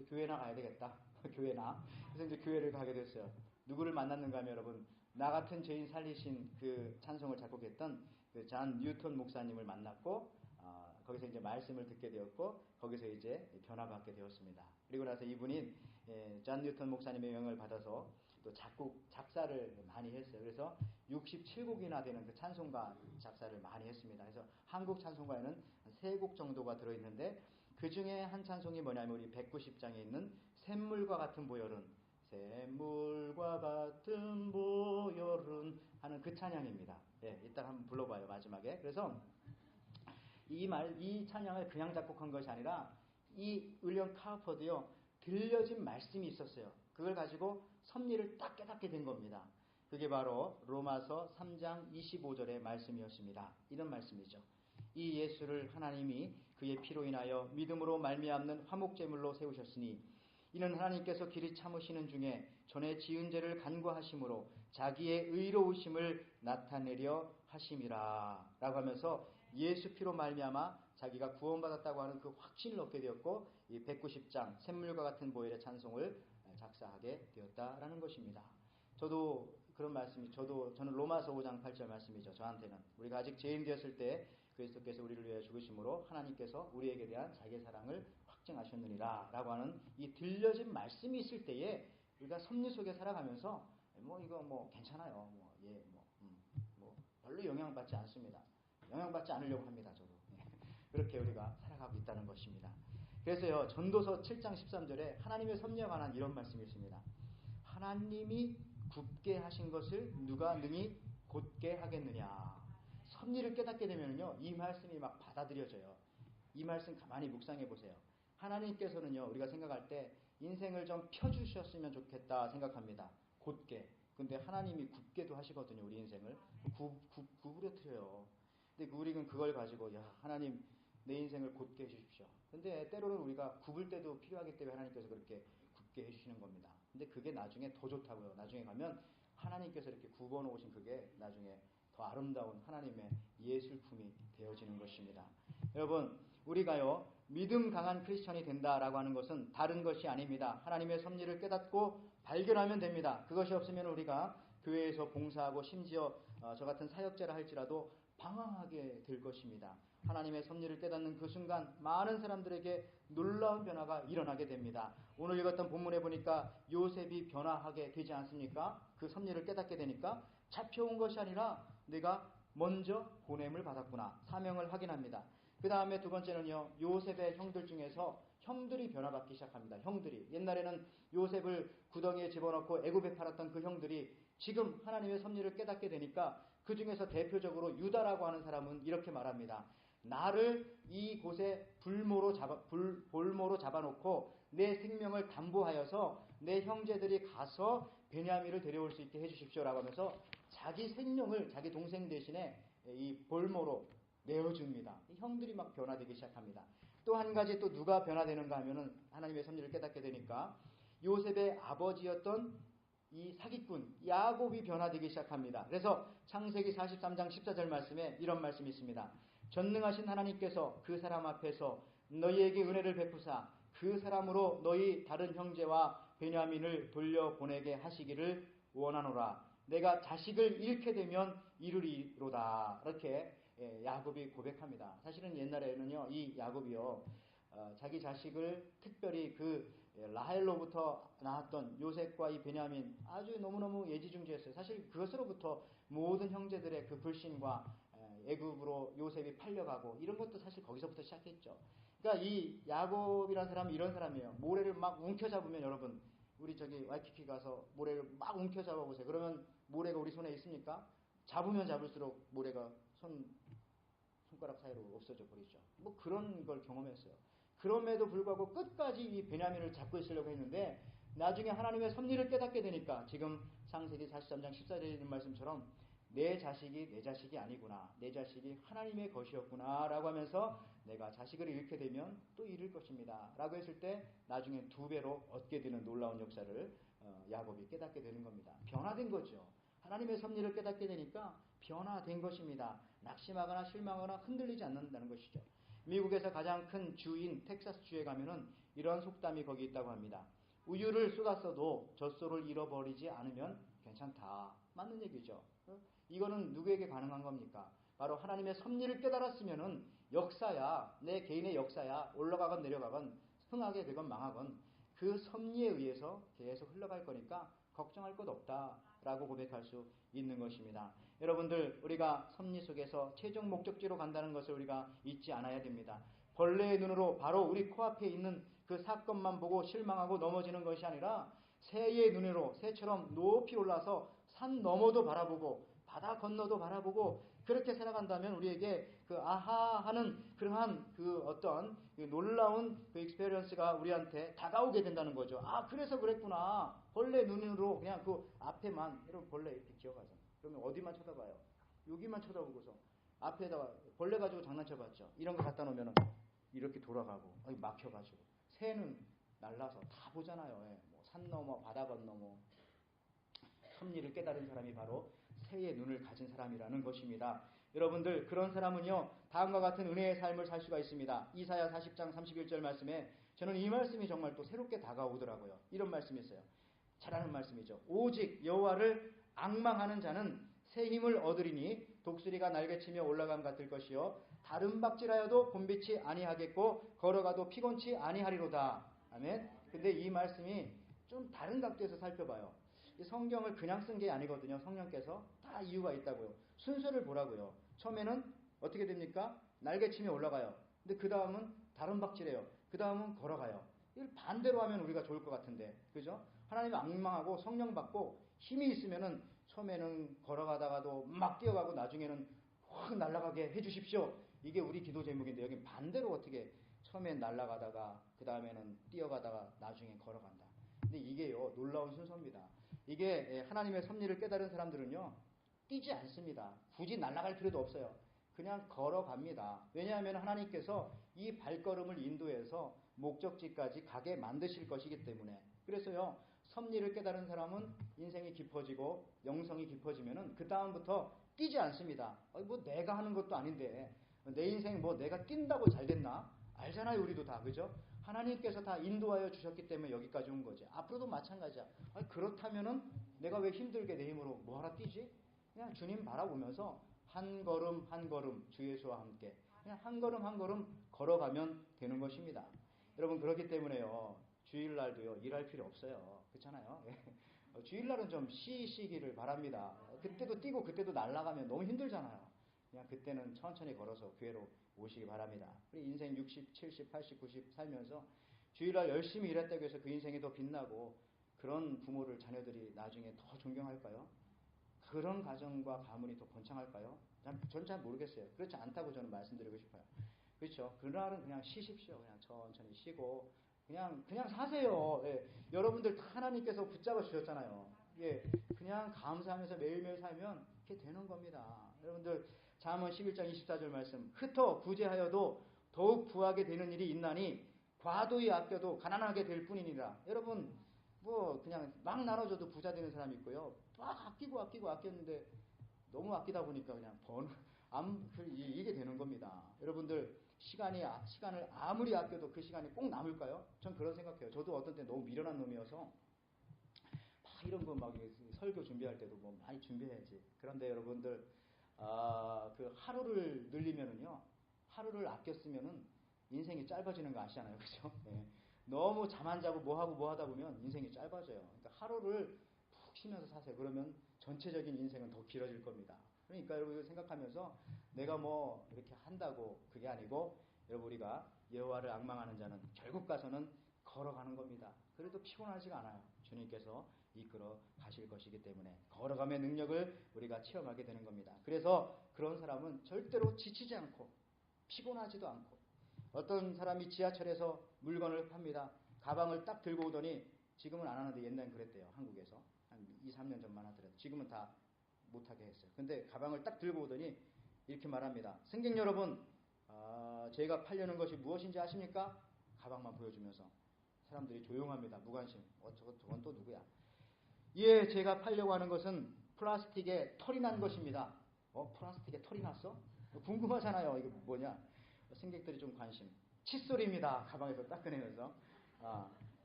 교회나 가야 되겠다. 교회나. 그래서 이제 교회를 가게 됐어요. 누구를 만났는가 하면 여러분, 나 같은 죄인 살리신 그 찬송을 작곡했던 그 잔 뉴턴 목사님을 만났고, 거기서 이제 말씀을 듣게 되었고, 거기서 이제 변화받게 되었습니다. 그리고 나서 이분이 잔 뉴턴 목사님의 영향을 받아서 또 작사를 많이 했어요. 그래서 67곡이나 되는 그 찬송가 작사를 많이 했습니다. 그래서 한국 찬송가에는 3곡 정도가 들어있는데, 그 중에 한 찬송이 뭐냐면 우리 190장에 있는 샘물과 같은 보혈은, 샘물과 같은 보혈은 하는 그 찬양입니다. 이따가 한번 불러봐요, 마지막에. 그래서 이 찬양을 그냥 작곡한 것이 아니라 이 윌리엄 카우퍼도요, 들려진 말씀이 있었어요. 그걸 가지고 섭리를 딱 깨닫게 된 겁니다. 그게 바로 로마서 3장 25절의 말씀이었습니다. 이런 말씀이죠. 이 예수를 하나님이 그의 피로 인하여 믿음으로 말미암는 화목제물로 세우셨으니 이는 하나님께서 길이 참으시는 중에 전에 지은 죄를 간구하심으로 자기의 의로우심을 나타내려 하심이라 라고 하면서 예수 피로 말미암아 자기가 구원받았다고 하는 그 확신을 얻게 되었고, 이 190장 샘물과 같은 보혈의 찬송을 작사하게 되었다라는 것입니다. 저도 그런 말씀이, 저는 로마서 5장 8절 말씀이죠. 저한테는 우리가 아직 죄인 되었을 때 그리스도께서 우리를 위해 죽으심으로 하나님께서 우리에게 대한 자기의 사랑을 확증하셨느니라 라고 하는 이 들려진 말씀이 있을 때에 우리가 섭리 속에 살아가면서 이거 괜찮아요. 별로 영향받지 않습니다. 영향받지 않으려고 합니다. 저도. 그렇게 우리가 살아가고 있다는 것입니다. 그래서요, 전도서 7장 13절에 하나님의 섭리에 관한 이런 말씀이 있습니다. 하나님이 굽게 하신 것을 누가 능히 곧게 하겠느냐. 섭리를 깨닫게 되면요, 이 말씀이 막 받아들여져요. 이 말씀 가만히 묵상해 보세요. 하나님께서는요, 우리가 생각할 때 인생을 좀 펴주셨으면 좋겠다 생각합니다. 곧게. 근데 하나님이 굽게도 하시거든요, 우리 인생을. 구부러뜨려요. 근데 근데 우리는 그걸 가지고 야 하나님 내 인생을 곧게 해주십시오. 근데 때로는 우리가 굽을 때도 필요하기 때문에 하나님께서 그렇게 굽게 해주시는 겁니다. 근데 그게 나중에 더 좋다고요. 나중에 가면 하나님께서 이렇게 굽어놓으신 그게 나중에 더 아름다운 하나님의 예술품이 되어지는 것입니다. 여러분 우리가요 믿음 강한 크리스천이 된다라고 하는 것은 다른 것이 아닙니다. 하나님의 섭리를 깨닫고 발견하면 됩니다. 그것이 없으면 우리가 교회에서 봉사하고 심지어 저 같은 사역자라 할지라도 방황하게 될 것입니다. 하나님의 섭리를 깨닫는 그 순간 많은 사람들에게 놀라운 변화가 일어나게 됩니다. 오늘 읽었던 본문에 보니까 요셉이 변화하게 되지 않습니까? 그 섭리를 깨닫게 되니까 잡혀온 것이 아니라 내가 먼저 보냄을 받았구나. 사명을 확인합니다. 그 다음에 두 번째는요. 요셉의 형들 중에서 형들이 변화받기 시작합니다. 형들이. 옛날에는 요셉을 구덩이에 집어넣고 애굽에 팔았던 그 형들이 지금 하나님의 섭리를 깨닫게 되니까 그 중에서 대표적으로 유다라고 하는 사람은 이렇게 말합니다. 나를 이곳에 볼모로 잡아놓고 내 생명을 담보하여서 내 형제들이 가서 베냐민을 데려올 수 있게 해주십시오라고 하면서 자기 생명을 자기 동생 대신에 이 볼모로 내어줍니다. 형들이 막 변화되기 시작합니다. 또 한 가지 또 누가 변화되는가 하면은 하나님의 섭리를 깨닫게 되니까 요셉의 아버지였던 이 사기꾼 야곱이 변화되기 시작합니다. 그래서 창세기 43장 14절 말씀에 이런 말씀이 있습니다. 전능하신 하나님께서 그 사람 앞에서 너희에게 은혜를 베푸사 그 사람으로 너희 다른 형제와 베냐민을 돌려보내게 하시기를 원하노라. 내가 자식을 잃게 되면 이르리로다. 이렇게 야곱이 고백합니다. 사실은 옛날에는요, 이 야곱이요, 자기 자식을 특별히 그 라헬로부터 나왔던 요셉과 이 베냐민 아주 너무너무 예지중지했어요. 사실 그것으로부터 모든 형제들의 그 불신과 애굽으로 요셉이 팔려가고 이런 것도 사실 거기서부터 시작했죠. 그러니까 이 야곱이라는 사람은 이런 사람이에요. 모래를 막 움켜잡으면 여러분 우리 저기 와이키키 가서 모래를 막 움켜잡아 보세요. 그러면 모래가 우리 손에 있습니까? 잡으면 잡을수록 모래가 손가락 사이로 없어져 버리죠. 뭐 그런 걸 경험했어요. 그럼에도 불구하고 끝까지 이 베냐민을 잡고 있으려고 했는데 나중에 하나님의 섭리를 깨닫게 되니까 지금 창세기 43장 14절에 있는 말씀처럼 내 자식이 내 자식이 아니구나. 내 자식이 하나님의 것이었구나 라고 하면서 내가 자식을 잃게 되면 또 잃을 것입니다 라고 했을 때 나중에 2배로 얻게 되는 놀라운 역사를 야곱이 깨닫게 되는 겁니다. 변화된 거죠. 하나님의 섭리를 깨닫게 되니까 변화된 것입니다. 낙심하거나 실망하거나 흔들리지 않는다는 것이죠. 미국에서 가장 큰 주인 텍사스주에 가면은 이러한 속담이 거기 있다고 합니다. 우유를 쏟았어도 젖소를 잃어버리지 않으면 괜찮다. 맞는 얘기죠. 이거는 누구에게 가능한 겁니까? 바로 하나님의 섭리를 깨달았으면은 역사야, 내 개인의 역사야, 올라가건 내려가건 흥하게 되건 망하건 그 섭리에 의해서 계속 흘러갈 거니까 걱정할 것 없다라고 고백할 수 있는 것입니다. 여러분들 우리가 섭리 속에서 최종 목적지로 간다는 것을 우리가 잊지 않아야 됩니다. 벌레의 눈으로 바로 우리 코앞에 있는 그 사건만 보고 실망하고 넘어지는 것이 아니라 새의 눈으로 새처럼 높이 올라서 산 너머도 바라보고 바다 건너도 바라보고 그렇게 살아간다면 우리에게 그 아하 하는 그러한 그 어떤 그 놀라운 그 익스페리언스가 우리한테 다가오게 된다는 거죠. 아 그래서 그랬구나. 벌레 눈으로 그냥 그 앞에만 여러분 벌레 이렇게 기어가잖아요. 그러면 어디만 쳐다봐요? 여기만 쳐다보고서 앞에다가 벌레 가지고 장난쳐봤죠. 이런 거 갖다 놓으면 이렇게 돌아가고 막혀가지고 새는 날라서 다 보잖아요. 예. 뭐 산 넘어 바다 건너뭐 섭리를 깨달은 사람이 바로 새의 눈을 가진 사람이라는 것입니다. 여러분들 그런 사람은요 다음과 같은 은혜의 삶을 살 수가 있습니다. 이사야 40장 31절 말씀에 저는 이 말씀이 정말 또 새롭게 다가오더라고요. 이런 말씀이 있어요. 잘하는 말씀이죠. 오직 여호와를 앙망하는 자는 새 힘을 얻으리니 독수리가 날개치며 올라감 같을 것이요 다른 박질하여도 곤비치 아니하겠고 걸어가도 피곤치 아니하리로다. 아멘. 근데 이 말씀이 좀 다른 각도에서 살펴봐요. 이 성경을 그냥 쓴 게 아니거든요. 성령께서 다 이유가 있다고요. 순서를 보라고요. 처음에는 어떻게 됩니까? 날개치며 올라가요. 근데 그 다음은 다른 박질해요. 그 다음은 걸어가요. 이걸 반대로 하면 우리가 좋을 것 같은데, 그죠? 하나님을 앙망하고 성령 받고 힘이 있으면은 처음에는 걸어가다가도 막 뛰어가고 나중에는 확 날아가게 해주십시오. 이게 우리 기도 제목인데 여기 반대로 어떻게 처음엔 날아가다가 그 다음에는 뛰어가다가 나중에 걸어간다. 근데 이게요 놀라운 순서입니다. 이게 하나님의 섭리를 깨달은 사람들은요 뛰지 않습니다. 굳이 날아갈 필요도 없어요. 그냥 걸어갑니다. 왜냐하면 하나님께서 이 발걸음을 인도해서 목적지까지 가게 만드실 것이기 때문에. 그래서요, 섭리를 깨달은 사람은 인생이 깊어지고 영성이 깊어지면은 그 다음부터 뛰지 않습니다. 뭐 내가 하는 것도 아닌데 내 인생 뭐 내가 뛴다고 잘 됐나? 알잖아요, 우리도 다. 그죠? 하나님께서 다 인도하여 주셨기 때문에 여기까지 온 거지. 앞으로도 마찬가지야. 그렇다면은 내가 왜 힘들게 내 힘으로 뭐하러 뛰지? 그냥 주님 바라보면서 한 걸음 한 걸음 주 예수와 함께 그냥 한 걸음 한 걸음 걸어가면 되는 것입니다. 여러분, 그렇기 때문에요, 주일날도요 일할 필요 없어요. 그렇잖아요. 주일날은 좀 쉬시기를 바랍니다. 그때도 뛰고 그때도 날아가면 너무 힘들잖아요. 그냥 그때는 천천히 걸어서 교회로 오시기 바랍니다. 우리 인생 60, 70, 80, 90 살면서 주일날 열심히 일했다고 해서 그 인생이 더 빛나고 그런 부모를 자녀들이 나중에 더 존경할까요? 그런 가정과 가문이 더 번창할까요? 전 잘 모르겠어요. 그렇지 않다고 저는 말씀드리고 싶어요. 그렇죠. 그날은 그냥 쉬십시오. 그냥 천천히 쉬고 그냥 사세요. 예. 여러분들 다 하나님께서 붙잡아 주셨잖아요. 예. 그냥 감사하면서 매일매일 살면 이렇게 되는 겁니다. 여러분들 잠언 11장 24절 말씀, 흩어 구제하여도 더욱 부하게 되는 일이 있나니 과도히 아껴도 가난하게 될 뿐이니라. 여러분, 뭐 그냥 막 나눠줘도 부자 되는 사람이 있고요, 막 아꼈는데 너무 아끼다 보니까 그냥 이게 되는 겁니다. 여러분들 시간을 아무리 아껴도 그 시간이 꼭 남을까요? 전 그런 생각해요. 저도 어떤 때 너무 미련한 놈이어서 막 이런 거 막 설교 준비할 때도 뭐 많이 준비해야지. 그런데 여러분들 그 하루를 늘리면은요, 하루를 아껴 쓰면은 인생이 짧아지는 거 아시잖아요, 그죠? 네. 너무 잠 안 자고 뭐 하다 보면 인생이 짧아져요. 그러니까 하루를 푹 쉬면서 사세요. 그러면 전체적인 인생은 더 길어질 겁니다. 그러니까 여러분 생각하면서 내가 뭐 이렇게 한다고 그게 아니고, 여러분 우리가 여호와를 앙망하는 자는 결국 가서는 걸어가는 겁니다. 그래도 피곤하지가 않아요. 주님께서 이끌어 가실 것이기 때문에 걸어감의 능력을 우리가 체험하게 되는 겁니다. 그래서 그런 사람은 절대로 지치지 않고 피곤하지도 않고, 어떤 사람이 지하철에서 물건을 팝니다. 가방을 딱 들고 오더니, 지금은 안 하는데 옛날엔 그랬대요. 한국에서 한 2, 3년 전만 하더라도. 지금은 다 못하게 했어요. 근데 가방을 딱 들고 오더니 이렇게 말합니다. 승객 여러분, 제가 팔려는 것이 무엇인지 아십니까? 가방만 보여주면서. 사람들이 조용합니다. 무관심. 저건 또 누구야? 예, 제가 팔려고 하는 것은 플라스틱에 털이 난 것입니다. 플라스틱에 털이 났어? 궁금하잖아요. 이거 뭐냐? 승객들이 좀 관심. 칫솔입니다. 가방에서 딱 꺼내면서.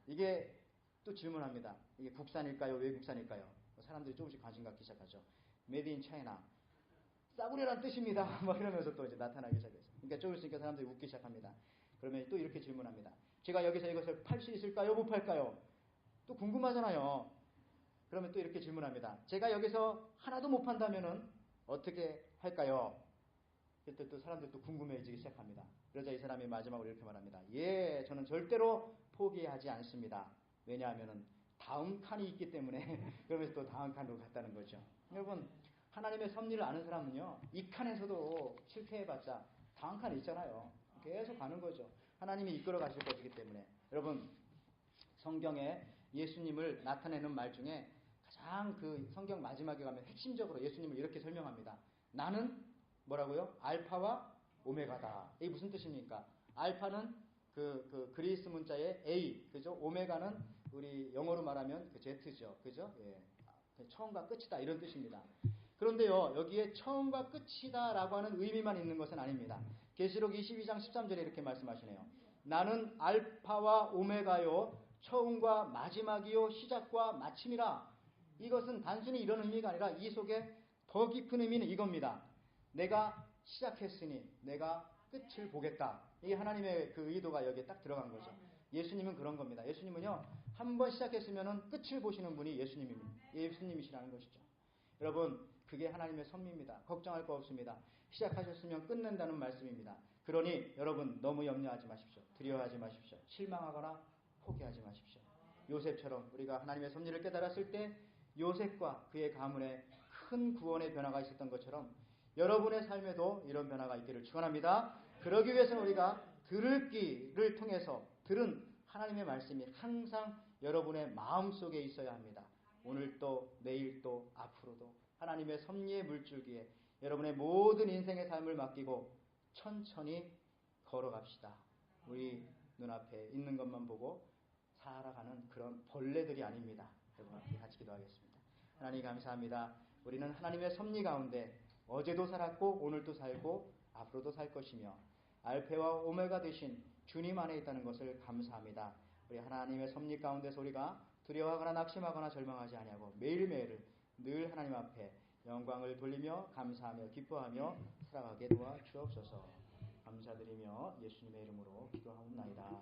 이게 또 질문합니다. 이게 국산일까요? 외국산일까요? 사람들이 조금씩 관심 갖기 시작하죠. Made in China. 싸구려란 뜻입니다. 뭐 이러면서 또 이제 나타나기 시작했어요. 그러니까 조금 있으니까 사람들이 웃기 시작합니다. 그러면 또 이렇게 질문합니다. 제가 여기서 이것을 팔 수 있을까요? 못 팔까요? 또 궁금하잖아요. 그러면 또 이렇게 질문합니다. 제가 여기서 하나도 못 판다면은 어떻게 할까요? 그때 또 사람들이 또 궁금해지기 시작합니다. 그러자 이 사람이 마지막으로 이렇게 말합니다. 예, 저는 절대로 포기하지 않습니다. 왜냐하면은 다음 칸이 있기 때문에. 그러면서 또 다음 칸으로 갔다는 거죠. 여러분, 하나님의 섭리를 아는 사람은요, 이 칸에서도 실패해봤자 다음 칸이 있잖아요. 계속 가는 거죠. 하나님이 이끌어 가실 것이기 때문에. 여러분, 성경에 예수님을 나타내는 말 중에 가장 그 성경 마지막에 가면 핵심적으로 예수님을 이렇게 설명합니다. 나는 뭐라고요? 알파와 오메가다. 이게 무슨 뜻입니까? 알파는 그 그리스 문자의 A, 그죠? 오메가는 우리 영어로 말하면 그 Z죠, 그죠? 예, 처음과 끝이다 이런 뜻입니다. 그런데요, 여기에 처음과 끝이다라고 하는 의미만 있는 것은 아닙니다. 계시록 22장 13절에 이렇게 말씀하시네요. 나는 알파와 오메가요, 처음과 마지막이요, 시작과 마침이라. 이것은 단순히 이런 의미가 아니라 이 속에 더 깊은 의미는 이겁니다. 내가 시작했으니 내가 끝을 보겠다. 이 하나님의 그 의도가 여기에 딱 들어간 거죠. 예수님은 그런 겁니다. 예수님은요, 한번 시작했으면 끝을 보시는 분이 예수님이시라는 것이죠. 여러분, 그게 하나님의 섭리입니다. 걱정할 거 없습니다. 시작하셨으면 끝낸다는 말씀입니다. 그러니 여러분, 너무 염려하지 마십시오. 두려워하지 마십시오. 실망하거나 포기하지 마십시오. 요셉처럼 우리가 하나님의 섭리를 깨달았을 때 요셉과 그의 가문에 큰 구원의 변화가 있었던 것처럼 여러분의 삶에도 이런 변화가 있기를 축원합니다. 그러기 위해서는 우리가 들을기를 통해서 들은 하나님의 말씀이 항상 여러분의 마음속에 있어야 합니다. 오늘도 내일도 앞으로도 하나님의 섭리의 물줄기에 여러분의 모든 인생의 삶을 맡기고 천천히 걸어갑시다. 우리 눈앞에 있는 것만 보고 살아가는 그런 벌레들이 아닙니다. 여러분 함께 같이 기도하겠습니다. 하나님 감사합니다. 우리는 하나님의 섭리 가운데 어제도 살았고 오늘도 살고 앞으로도 살 것이며 알페와 오메가 되신 주님 안에 있다는 것을 감사합니다. 우리 하나님의 섭리 가운데서 우리가 두려워하거나 낙심하거나 절망하지 아니하고 매일매일을 늘 하나님 앞에 영광을 돌리며 감사하며 기뻐하며 살아가게 도와주옵소서. 감사드리며 예수님의 이름으로 기도하옵나이다.